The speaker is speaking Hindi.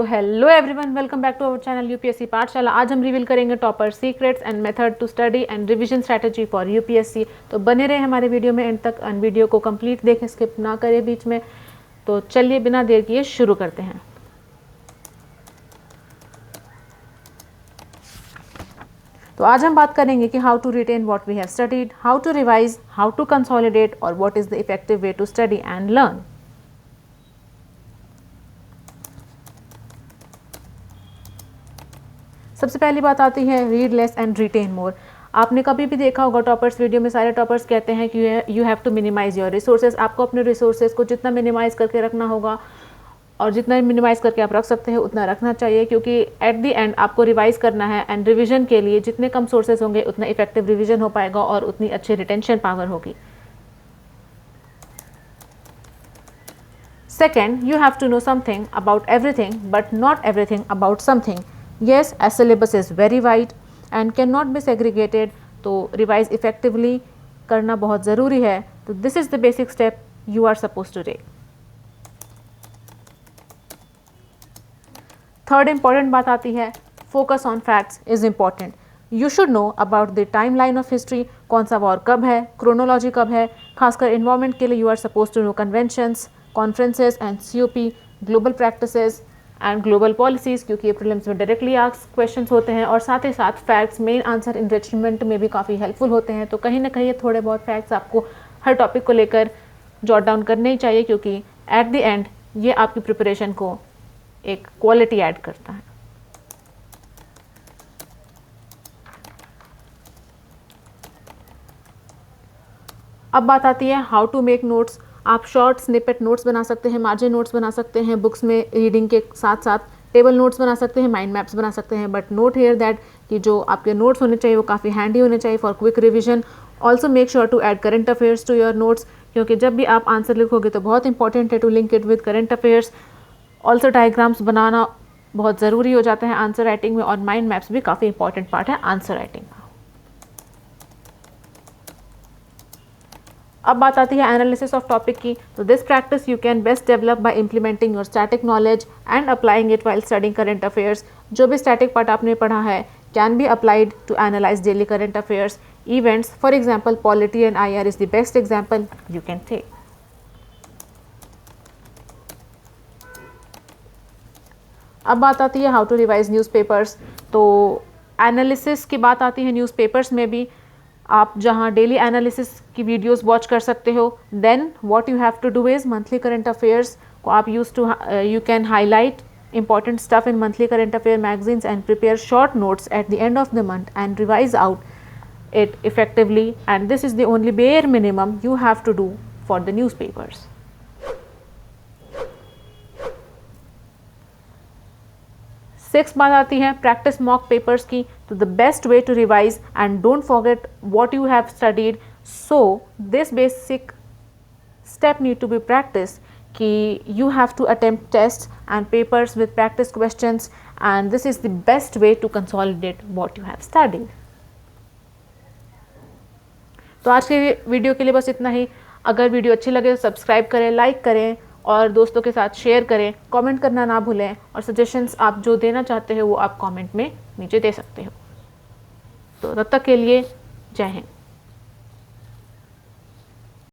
तो hello everyone, welcome back to our channel UPSC Pathshala. आज हम रिवील करेंगे topper secrets and method to study and revision strategy for UPSC. तो बने रहे हमारे वीडियो में एंड तक, वीडियो को कंप्लीट देखें, स्किप ना करें बीच में। तो चलिए बिना देर किए शुरू करते हैं। तो आज हम बात करेंगे कि how to retain what we have studied, how to revise, how to consolidate और what is the effective way to study and learn. सबसे पहली बात आती है read less and retain more. आपने कभी भी देखा होगा टॉपर्स वीडियो में सारे टॉपर्स कहते हैं कि you have to minimize your resources. आपको अपने रिसोर्सेज को जितना मिनिमाइज करके रखना होगा और जितना मिनिमाइज करके आप रख सकते हैं उतना रखना चाहिए, क्योंकि एट द एंड आपको रिवाइज करना है एंड रिविजन के लिए जितने कम सोर्सेज होंगे उतना इफेक्टिव रिविजन हो पाएगा और उतनी अच्छी रिटेंशन पावर होगी। Second, you have to know something about everything but not everything about something. Yes, as syllabus is very wide and cannot be segregated, तो revise effectively करना बहुत ज़रूरी है। तो this is the basic step you are supposed to take. Third important बात आती है focus on facts is important. You should know about the timeline of history, कौन सा वॉर कब है, chronology कब है, खासकर environment के लिए you are supposed to know conventions, conferences and COP, global practices and global policies, क्योंकि ये prelims में directly asked questions होते हैं और साथ ही साथ facts main answer enrichment में भी काफ़ी helpful होते हैं। तो कहीं ना कहीं ये थोड़े बहुत facts आपको हर topic को लेकर jot down करने ही चाहिए, क्योंकि at the end ये आपकी preparation को एक quality add करता है। अब बात आती है हाउ टू मेक नोट्स। आप शॉर्ट स्निपेट नोट्स बना सकते हैं, मार्जिन नोट्स बना सकते हैं, बुक्स में रीडिंग के साथ साथ टेबल नोट्स बना सकते हैं, माइंड मैप्स बना सकते हैं। बट नोट हियर दैट कि जो आपके नोट्स होने चाहिए वो काफ़ी हैंडी होने चाहिए for quick revision. Also make sure to add current affairs to your notes, क्योंकि जब भी आप आंसर लिखोगे तो बहुत इंपॉर्टेंट है to link it with current affairs. Also diagrams बनाना बहुत ज़रूरी हो जाता है आंसर राइटिंग में, और माइंड मैप्स भी काफ़ी इंपॉर्टेंट पार्ट है आंसर राइटिंग का। अब बात आती है एनालिसिस ऑफ टॉपिक की। तो this practice you can best develop by implementing your static knowledge and applying it while studying current affairs. जो भी स्टैटिक पार्ट आपने पढ़ा है can be applied to analyze daily current affairs events. For example polity and IR is the best example you can take. अब बात आती है हाउ टू रिवाइज न्यूज़पेपर्स। तो एनालिसिस की बात आती है न्यूज़पेपर्स में भी। आप जहाँ डेली एनालिसिस की वीडियोस वॉच कर सकते हो, then what you have to do is monthly current affairs को आप you can highlight important stuff in monthly current affair magazines and prepare short notes at the end of the month and revise out it effectively, and this is the only bare minimum you have to do for the newspapers. Six बात आती है प्रैक्टिस मॉक पेपर्स की। तो the best way to revise and don't forget what you have studied, so this basic step need to be practice कि you have to attempt test and papers with practice questions, and this is the best way to consolidate what you have studied. तो आज के वीडियो के लिए बस इतना ही। अगर वीडियो अच्छी लगे तो सब्सक्राइब करें, लाइक करें और दोस्तों के साथ शेयर करें। कमेंट करना ना भूलें, और सजेशंस आप जो देना चाहते हो वो आप कमेंट में नीचे दे सकते हो। तो तब तक के लिए जय हिंद।